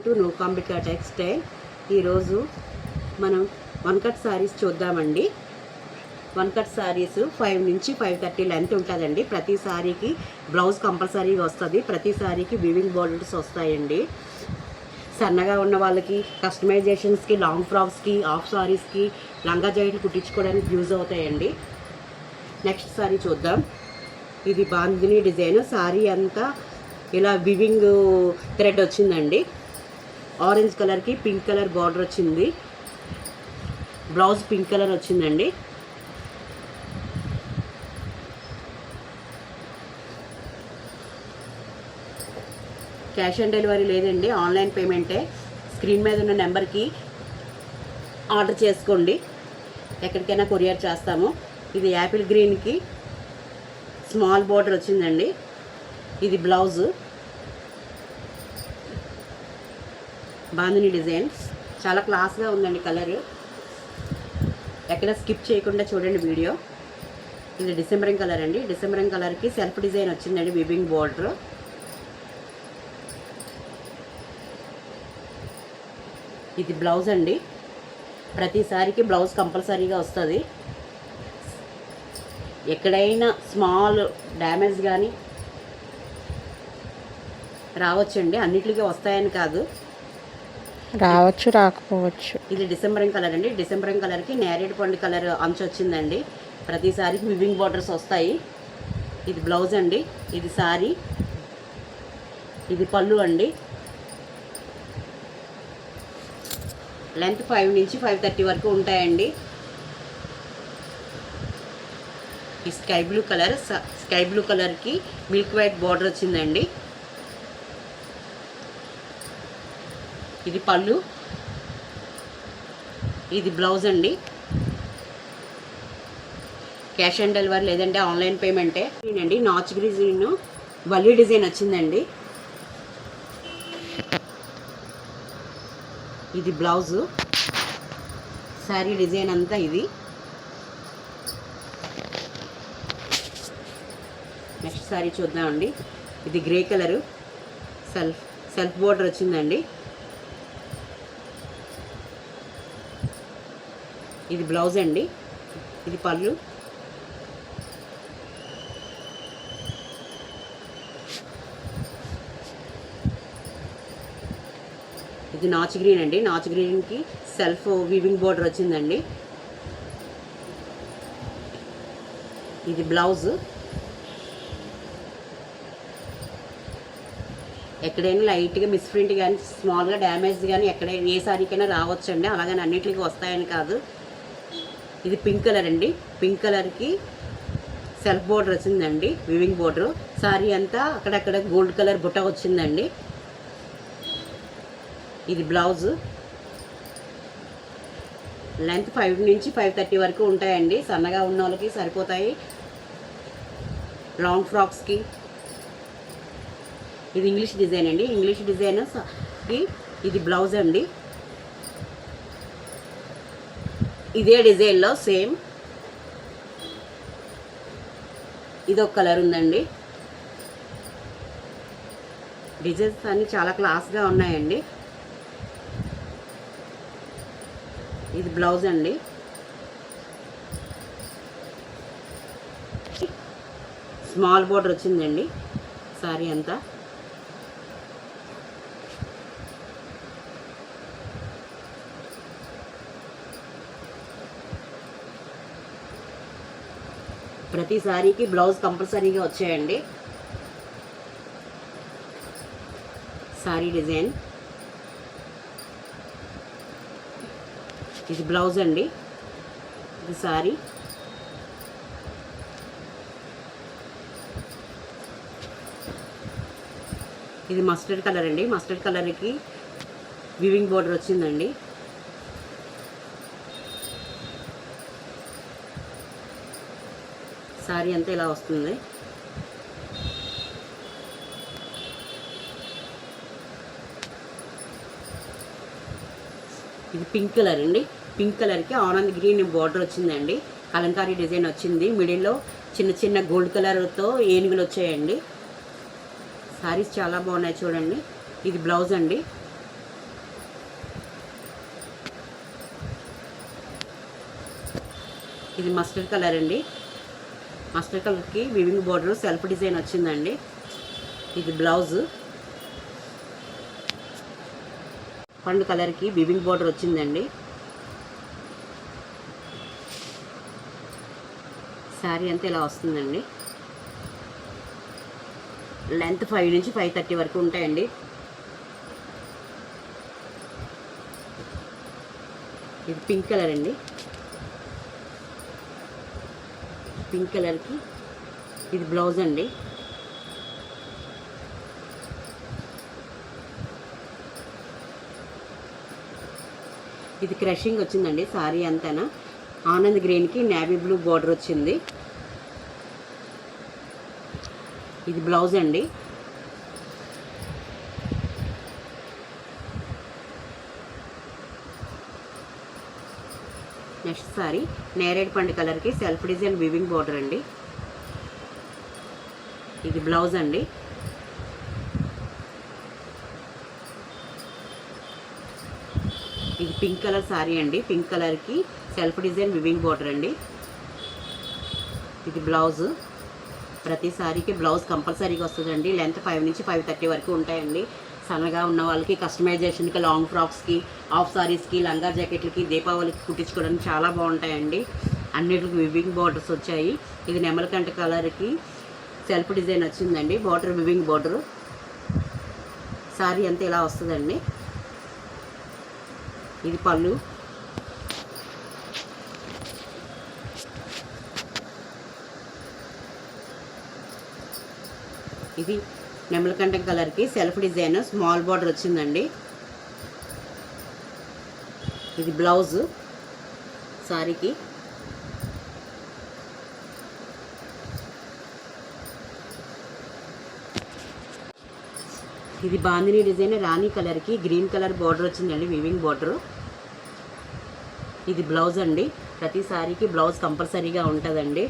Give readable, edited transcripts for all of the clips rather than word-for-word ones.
To Nookambika textile. ఈరోజు మనం one cut saris చూద్దామండి. వన్ కట్ శారీస్ 5 నుంచి 5:30 లెంత్ ఉంటుందండి. ప్రతి శారీకి బ్లౌజ్ కంపల్సరీగా వస్తుంది. ప్రతి శారీకి వీవింగ్ బోర్డర్స్ వస్తాయండి. సన్నగా ఉన్న వాళ్ళకి కస్టమైజేషన్స్కి, లాంగ్ ఫ్రాక్స్కి, హాఫ్ శారీస్కి, లంగా జాకెట్లు కుట్టించుకోవడానికి యూజ్ అవుతాయండి. నెక్స్ట్ శారీ చూద్దాం. ఇది బాందిని డిజైన్. శారీ అంతా ఇలా వివింగ్ థ్రెడ్ వచ్చిందండి. ఆరెంజ్ కలర్కి పింక్ కలర్ బార్డర్ వచ్చింది. బ్లౌజ్ పింక్ కలర్ వచ్చిందండి. క్యాష్ ఆన్ డెలివరీ లేదండి, ఆన్లైన్ పేమెంటే. స్క్రీన్ మీద ఉన్న నెంబర్కి ఆర్డర్ చేసుకోండి, ఎక్కడికైనా కొరియర్ చేస్తాము. ఇది యాపిల్ గ్రీన్కి స్మాల్ బార్డర్ వచ్చిందండి. ఇది బ్లౌజ్. బాందిని డిజైన్ చాలా క్లాస్గా ఉందండి. కలర్ ఎక్కడ స్కిప్ చేయకుండా చూడండి వీడియో. ఇది డిసెంబరింగ్ కలర్ అండి. డిసెంబరింగ్ కలర్కి సెల్ఫ్ డిజైన్ వచ్చిందండి, వివింగ్ బార్డర్. ఇది బ్లౌజ్ అండి. ప్రతిసారికి బ్లౌజ్ కంపల్సరీగా వస్తుంది. ఎక్కడైనా స్మాల్ డ్యామేజ్ కానీ రావచ్చండి, అన్నిటికీ వస్తాయని కాదు, రావచ్చు రాకపోవచ్చు. ఇది డిసెంబరింగ్ కలర్ అండి. డిసెంబరింగ్ కలర్కి నేరేడు పండు కలర్ అంచు వచ్చిందండి. ప్రతిసారికి వివింగ్ బార్డర్స్ వస్తాయి. ఇది బ్లౌజ్ అండి. ఇది సారీ. ఇది పళ్ళు అండి. లెంత్ 5 నుంచి 5:30 వరకు ఉంటాయండి. ఈ స్కై బ్లూ కలర్కి మిల్క్ వైట్ బార్డర్ వచ్చిందండి. ఇది పళ్ళు. ఇది బ్లౌజ్ అండి. క్యాష్ ఆన్ డెలివరీ లేదంటే ఆన్లైన్ పేమెంటే అండి. నాచ్ గ్రీన్ వల్లి డిజైన్ వచ్చిందండి. ఇది బ్లౌజ్. శారీ డిజైన్ అంతా ఇది. నెక్స్ట్ శారీ చూద్దామండి. ఇది గ్రే కలరు, సెల్ఫ్ బోర్డర్ వచ్చిందండి. ఇది బ్లౌజ్ అండి. ఇది పళ్ళు. ఇది నాచ్ గ్రీన్ అండి. నాచ్ గ్రీన్కి సెల్ఫ్ వీవింగ్ బోర్డర్ వచ్చిందండి. ఇది బ్లౌజ్. ఎక్కడైనా లైట్గా మిస్ప్రింట్ కానీ స్మాల్గా డ్యామేజ్ కానీ ఎక్కడైనా ఏ సారీకైనా రావచ్చండి, అలాగని అన్నిటికీ వస్తాయని కాదు. ఇది పింక్ కలర్ అండి. పింక్ కలర్కి సెల్ఫ్ బోర్డర్ వచ్చిందండి, వివింగ్ బోర్డర్. సారీ అంతా అక్కడక్కడ గోల్డ్ కలర్ బుట్ట వచ్చిందండి. ఇది బ్లౌజ్. లెంత్ 5 నుంచి 5:30 వరకు ఉంటాయండి. సన్నగా ఉన్న వాళ్ళకి సరిపోతాయి, లాంగ్ ఫ్రాక్స్కి. ఇది ఇంగ్లీష్ డిజైన్ అండి. ఇంగ్లీష్ డిజైన్కి ఇది బ్లౌజ్ అండి. ఇదే డిజైన్లో సేమ్ ఇదొక కలర్ ఉందండి. డిజైన్స్ అన్నీ చాలా క్లాస్గా ఉన్నాయండి. ఇది బ్లౌజ్ అండి. స్మాల్ బోర్డర్ వచ్చిందండి సారీ అంతా. ప్రతి సారీకి బ్లౌజ్ కంపల్సరీగా వచ్చాయండి. Sorry design. ఇది బ్లౌజ్ అండి. ఇది సారీ. ఇది మస్టర్డ్ కలర్ అండి. మస్టర్డ్ కలర్కి వివింగ్ బోర్డర్ వచ్చిందండి. సారీ అంతా ఇలా వస్తుంది. ఇది పింక్ కలర్ అండి. పింక్ కలర్కి ఆనంద్ గ్రీన్ బార్డర్ వచ్చిందండి. కలంకారీ డిజైన్ వచ్చింది. మిడిల్లో చిన్న చిన్న గోల్డ్ కలర్తో ఏనుగులు వచ్చాయండి. సారీస్ చాలా బాగున్నాయి చూడండి. ఇది బ్లౌజ్ అండి. ఇది మస్టర్డ్ కలర్ అండి. మస్టర్డ్ కలర్కి వివింగ్ బోర్డర్ సెల్ఫ్ డిజైన్ వచ్చిందండి. ఇది బ్లౌజు. పండు కలర్కి వివింగ్ బోర్డర్ వచ్చిందండి. శారీ అంతా ఇలా వస్తుందండి. లెంత్ 5 నుంచి 5:30 వరకు ఉంటాయండి. ఇది పింక్ కలర్ అండి. పింక్ కలర్కి ఇది బ్లౌజ్ అండి. ఇది క్రషింగ్ వచ్చిందండి. సారీ అంతానా ఆనంద్ గ్రీన్కి నేవీ బ్లూ బార్డర్ వచ్చింది. ఇది బ్లౌజ్ అండి. నెక్స్ట్ సారీ నేరేడ్ పండు కలర్కి సెల్ఫ్ డిజైన్ వివింగ్ బార్డర్ అండి. ఇది బ్లౌజ్ అండి. ఇది పింక్ కలర్ సారీ అండి. పింక్ కలర్కి సెల్ఫ్ డిజైన్ వివింగ్ బార్డర్ అండి. ఇది బ్లౌజు. ప్రతి సారీకి బ్లౌజ్ కంపల్సరీగా వస్తుందండి. లెంత్ 5 నుంచి 5:30 వరకు ఉంటాయండి. సన్నగా ఉన్న వాళ్ళకి కస్టమైజేషన్కి, లాంగ్ ఫ్రాక్స్కి, ఆఫ్ సారీస్కి, లంగా జాకెట్లకి, దీపావళికి కుట్టించుకోవడానికి చాలా బాగుంటాయండి. అన్నిటికి వివింగ్ బార్డర్స్ వచ్చాయి. ఇది నెమలకంట కలర్కి సెల్ఫ్ డిజైన్ వచ్చిందండి. Border weaving border. సారీ అంతా ఇలా వస్తుందండి. ఇది పళ్ళు. ఇది నెమలకంఠం కలర్కి సెల్ఫ్ డిజైన్ స్మాల్ బార్డర్ వచ్చిందండి. ఇది బ్లౌజు సారీకి. ఇది బాందిని డిజైన్ రాణి కలర్కి గ్రీన్ కలర్ బార్డర్ వచ్చిందండి, వివింగ్ బార్డరు. ఇది బ్లౌజ్ అండి. ప్రతి సారీకి బ్లౌజ్ కంపల్సరీగా ఉంటుందండి.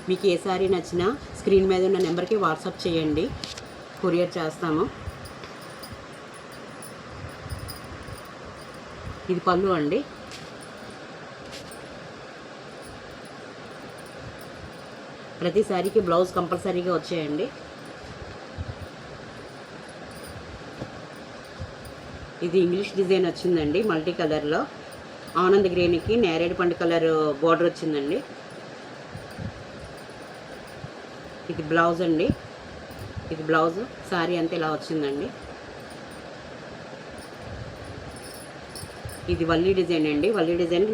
మీకు ఏ సారీ నచ్చినా స్క్రీన్ మీద ఉన్న నెంబర్కి వాట్సాప్ చేయండి, కొరియర్ చేస్తాము. ఇది పళ్ళు అండి. ప్రతి సారీకి బ్లౌజ్ కంపల్సరీగా వచ్చేయండి. ఇది ఇంగ్లీష్ డిజైన్ వచ్చిందండి. మల్టీ కలర్లో ఆనంద్ గ్రీన్కి నేరేడు పండు కలర్ బార్డర్ వచ్చిందండి. ఇది బ్లౌజ్ అండి. ఇది బ్లౌజ్. సారీ అంతా ఇలా వచ్చిందండి. ఇది వల్లీ డిజైన్ అండి. వల్లీ డిజైన్కి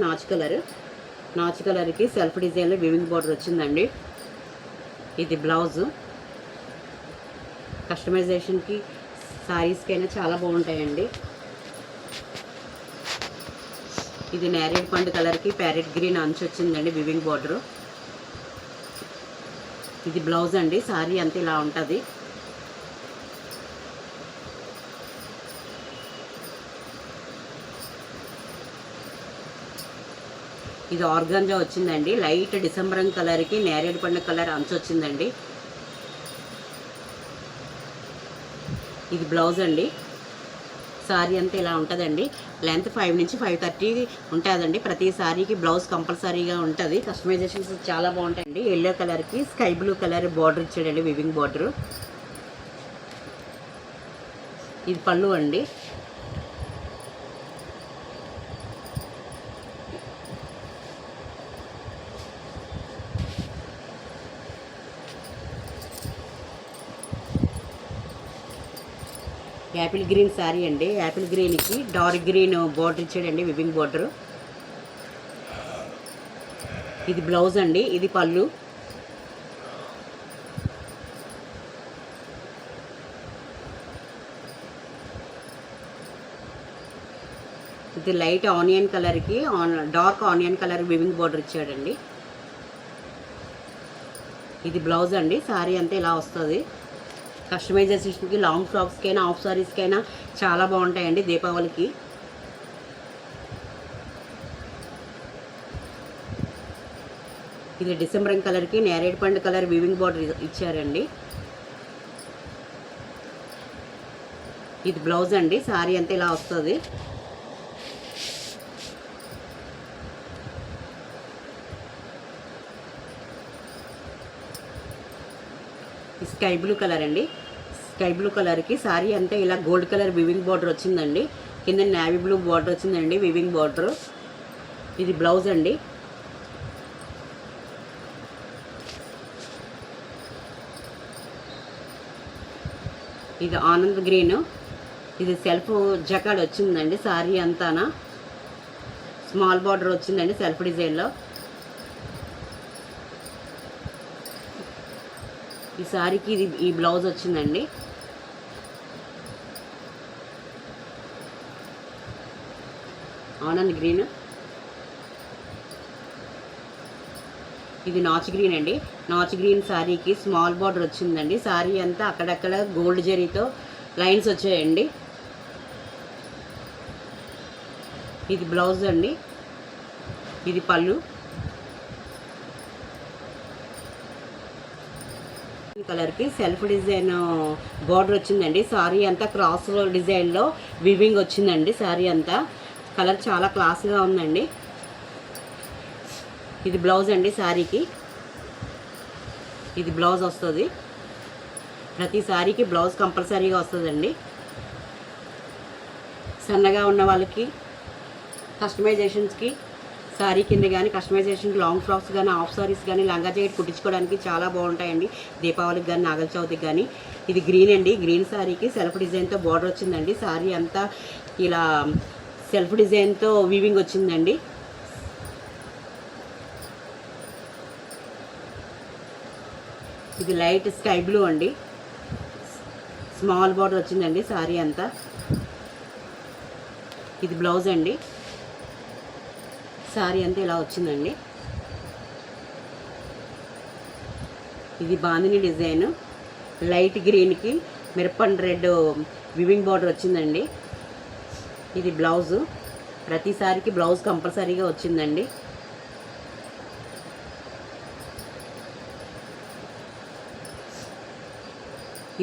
నాచు కలర్కి సెల్ఫ్ డిజైన్లో వివింగ్ బార్డర్ వచ్చిందండి. ఇది బ్లౌజు. కస్టమైజేషన్కి, సారీస్కైనా చాలా బాగుంటాయండి. ఇది నేరేడ్ పండు కలర్కి ప్యారెట్ గ్రీన్ అంచు వచ్చిందండి, వివింగ్ బార్డరు. ఇది బ్లౌజ్ అండి. సారీ అంతా ఇలా ఉంటుంది. ఇది ఆర్గాంజా వచ్చిందండి. లైట్ డిసెంబరం కలర్కి నేరేడు పండు కలర్ అంచు వచ్చిందండి. ఇది బ్లౌజ్ అండి. సారీ అంతా ఇలా ఉంటుందండి. లెంత్ 5 నుంచి 5:30 ఉంటుందండి. ప్రతి సారీకి బ్లౌజ్ కంపల్సరీగా ఉంటుంది. కస్టమైజేషన్స్ చాలా బాగుంటాయండి. ఎల్లో కలర్కి స్కై బ్లూ కలర్ బార్డర్ ఇచ్చాడండి, వివింగ్ బార్డరు. ఇది పళ్ళు అండి. యాపిల్ గ్రీన్ శారీ అండి. యాపిల్ గ్రీన్కి డార్క్ గ్రీన్ బార్డర్ ఇచ్చాడండి, వివింగ్ బార్డరు. ఇది బ్లౌజ్ అండి. ఇది పళ్ళు. ఇది లైట్ ఆనియన్ కలర్కి dark onion colour weaving border ఇచ్చాడండి. ఇది బ్లౌజ్ అండి. శారీ అంతా ఇలా వస్తుంది. కస్టమైజేషన్కి, లాంగ్ ఫ్రాక్స్కైనా, ఆఫ్ సారీస్కైనా చాలా బాగుంటాయండి దీపావళికి. ఇది డిసెంబరం కలర్కి నేరేడ్ పండు కలర్ వివింగ్ బార్డర్ ఇచ్చారండి. ఇది బ్లౌజ్ అండి. శారీ అంతా ఇలా వస్తుంది. స్కై బ్లూ కలర్ అండి. స్కై బ్లూ కలర్కి శారీ అంతా ఇలా గోల్డ్ కలర్ వివింగ్ బార్డర్ వచ్చిందండి. కింద నేవీ బ్లూ బార్డర్ వచ్చిందండి, వివింగ్ బార్డర్. ఇది బ్లౌజ్ అండి. ఇది ఆనంద్ గ్రీన్. ఇది సెల్ఫ్ జకాడ్ వచ్చిందండి శారీ అంతానా. స్మాల్ బార్డర్ వచ్చిందండి సెల్ఫ్ డిజైన్లో. ఈ శారీకి ఇది ఈ బ్లౌజ్ వచ్చిందండి. ఆనంద్ గ్రీన్. ఇది నాచ్ గ్రీన్ అండి. నాచ్ గ్రీన్ శారీకి స్మాల్ బార్డర్ వచ్చిందండి. శారీ అంతా అక్కడక్కడ గోల్డ్ జరీతో లైన్స్ వచ్చాయండి. ఇది బ్లౌజ్ అండి. ఇది పళ్ళు. కలర్కి సెల్ఫ్ డిజైన్ బార్డర్ వచ్చిందండి. శారీ అంతా క్రాస్ డిజైన్లో వివింగ్ వచ్చిందండి. శారీ అంతా కలర్ చాలా క్లాస్గా ఉందండి. ఇది బ్లౌజ్ అండి శారీకి. ఇది బ్లౌజ్ వస్తుంది. ప్రతి శారీకి బ్లౌజ్ కంపల్సరీగా వస్తుందండి. సన్నగా ఉన్న వాళ్ళకి కస్టమైజేషన్స్కి శారీ కింద కానీ కస్టమైజేషన్కి లాంగ్ ఫ్రాక్స్ కానీ హాఫ్ సారీస్ కానీ లంగా జాకెట్ కుట్టించుకోవడానికి చాలా బాగుంటాయండి. దీపావళికి కానీ నాగల చవితికి కానీ. ఇది గ్రీన్ అండి. గ్రీన్ శారీకి సెల్ఫ్ డిజైన్తో బార్డర్ వచ్చిందండి. శారీ అంతా ఇలా సెల్ఫ్ డిజైన్తో వీవింగ్ వచ్చిందండి. ఇది లైట్ స్కై బ్లూ అండి. స్మాల్ బార్డర్ వచ్చిందండి శారీ అంతా. ఇది బ్లౌజ్ అండి. శారీ అంతా ఇలా వచ్చిందండి. ఇది బాందిని డిజైన్. లైట్ గ్రీన్కి మిరపండ్ రెడ్ వివింగ్ బార్డర్ వచ్చిందండి. ఇది బ్లౌజు. ప్రతి సారీకి బ్లౌజ్ కంపల్సరీగా వచ్చిందండి.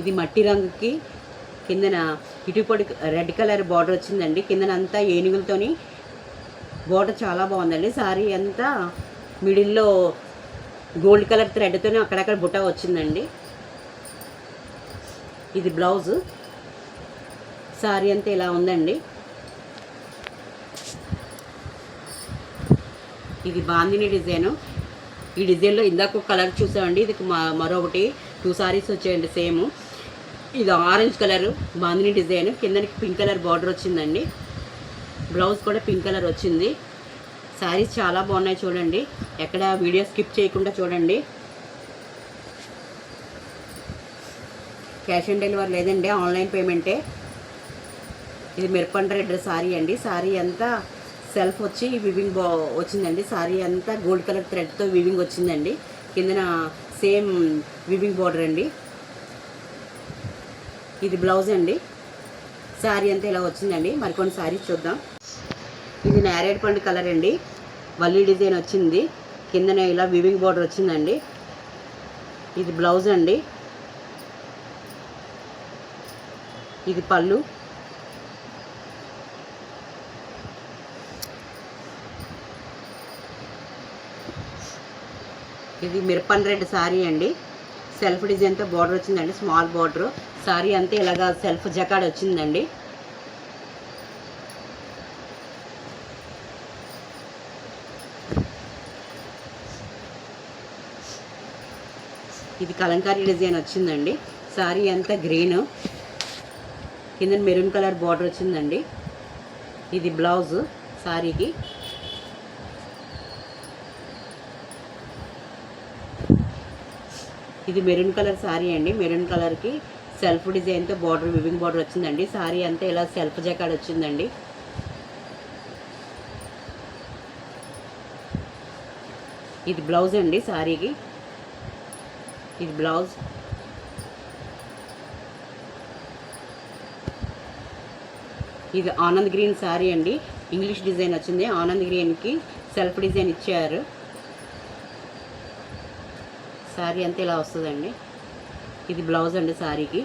ఇది మట్టి రంగుకి కిందన ఇటుపొడి రెడ్ కలర్ బార్డర్ వచ్చిందండి. కిందనంతా ఏనుగులతోని బార్డర్ చాలా బాగుందండి. శారీ అంతా మిడిల్లో గోల్డ్ కలర్ థ్రెడ్తోనే అక్కడక్కడ బుట్ట వచ్చిందండి. ఇది బ్లౌజు. శారీ అంతా ఇలా ఉందండి. ఇది బాందిని డిజైను. ఈ డిజైన్లో ఇందాక ఒక కలర్ చూసామండి. ఇది మరొకటి 2 సారీస్ వచ్చాయండి సేమ్. ఇది ఆరెంజ్ కలరు బాందిని డిజైన్. కిందకి పింక్ కలర్ బార్డర్ వచ్చిందండి. బ్లౌజ్ కూడా పింక్ కలర్ వచ్చింది. శారీస్ చాలా బాగున్నాయి చూడండి. ఎక్కడ వీడియో స్కిప్ చేయకుండా చూడండి. క్యాష్ ఆన్ డెలివరీ లేదండి, ఆన్లైన్ పేమెంటే. ఇది మిరపండ్ రెడ్ శారీ అండి. శారీ అంతా సెల్ఫ్ వచ్చి వివింగ్ వచ్చిందండి. శారీ అంతా గోల్డ్ కలర్ థ్రెడ్తో వివింగ్ వచ్చిందండి. కిందన సేమ్ వివింగ్ బార్డర్ అండి. ఇది బ్లౌజ్ అండి. శారీ అంతా ఇలా వచ్చిందండి. మరికొన్ని శారీస్ చూద్దాం. ఇది నేరేడ్ పండు కలర్ అండి. వల్లి డిజైన్ వచ్చింది. కిందన ఇలా వివింగ్ బార్డర్ వచ్చిందండి. ఇది బ్లౌజ్ అండి. ఇది పళ్ళు. ఇది మిరపన్ రెడ్ శారీ అండి. సెల్ఫ్ డిజైన్తో బార్డర్ వచ్చిందండి. Small border. శారీ అంతా ఇలాగా సెల్ఫ్ జకాడ్ వచ్చిందండి. ఇది కలంకారీ డిజైన్ వచ్చిందండి. శారీ అంతా గ్రీన్. కింద మెరూన్ కలర్ బార్డర్ వచ్చిందండి. ఇది బ్లౌజ్ శారీకి. ఇది మెరూన్ కలర్ శారీ అండి. మెరూన్ కలర్కి సెల్ఫ్ డిజైన్తో బార్డర్ వివింగ్ బార్డర్ వచ్చిందండి. శారీ అంతా ఇలా సెల్ఫ్ జకాడ్ వచ్చిందండి. ఇది బ్లౌజ్ అండి శారీకి. ఇది బ్లౌజ్. ఇది ఆనంద్ గ్రీన్ శారీ అండి. ఇంగ్లీష్ డిజైన్ వచ్చింది. ఆనంద్ గ్రీన్కి సెల్ఫ్ డిజైన్ ఇచ్చారు. శారీ అంతా ఇలా వస్తుందండి. ఇది బ్లౌజ్ అండి శారీకి.